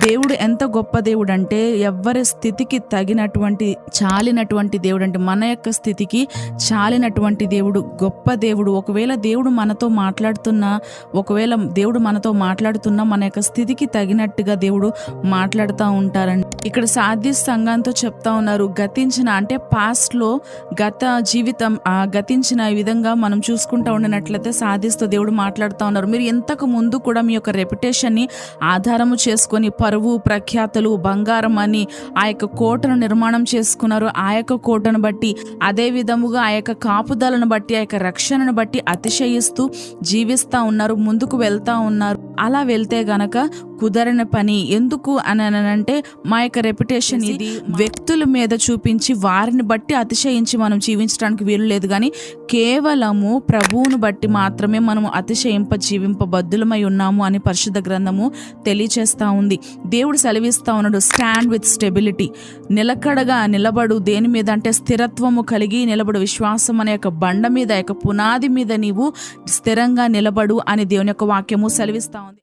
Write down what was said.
దేవుడు ఎంత గొప్ప దేవుడు అంటే ఎవ్వరి స్థితికి తగినటువంటి చాలినటువంటి దేవుడు, అంటే మన యొక్క స్థితికి చాలినటువంటి దేవుడు, గొప్ప దేవుడు. ఒకవేళ దేవుడు మనతో మాట్లాడుతున్నా మన యొక్క స్థితికి తగినట్టుగా దేవుడు మాట్లాడుతూ ఉంటారండి. ఇక్కడ సార్దీస్ సంఘంతో చెప్తా ఉన్నారు, గతించిన అంటే పాస్ట్లో జీవితం గతించిన విధంగా మనం చూసుకుంటూ ఉండినట్లయితే సార్దీస్తో దేవుడు మాట్లాడుతూ ఉన్నారు. మీరు ఇంతకు ముందు కూడా మీ యొక్క రెప్యుటేషన్ని ఆధారము చేసుకొని పరువు ప్రఖ్యాతులు బంగారం అని ఆ యొక్క కోటను నిర్మాణం చేసుకున్నారు. ఆ యొక్క కోటను బట్టి, అదే విధముగా ఆ యొక్క కాపుదలను బట్టి, ఆ యొక్క రక్షణను బట్టి అతిశయిస్తూ జీవిస్తూ ఉన్నారు, ముందుకు వెళ్తా ఉన్నారు. అలా వెళ్తే గనక కుదరని పని. ఎందుకు అని అంటే మా యొక్క రెప్యుటేషన్ ఇది వ్యక్తుల మీద చూపించి వారిని బట్టి అతిశయించి మనం జీవించడానికి వీలు లేదు, కానీ కేవలము ప్రభువును బట్టి మాత్రమే మనము జీవింపబద్దులమై ఉన్నాము అని పరిశుద్ధ గ్రంథము తెలియచేస్తూ ఉంది. దేవుడు సెలవిస్తూ ఉన్నాడు, స్టాండ్ విత్ స్టెబిలిటీ, నిలకడగా నిలబడు. దేని మీద అంటే స్థిరత్వము కలిగి నిలబడు, విశ్వాసం అనే యొక్క బండ మీద, యొక్క పునాది మీద నీవు స్థిరంగా నిలబడు అని దేవుని యొక్క వాక్యము సెలవిస్తూ ఉంది.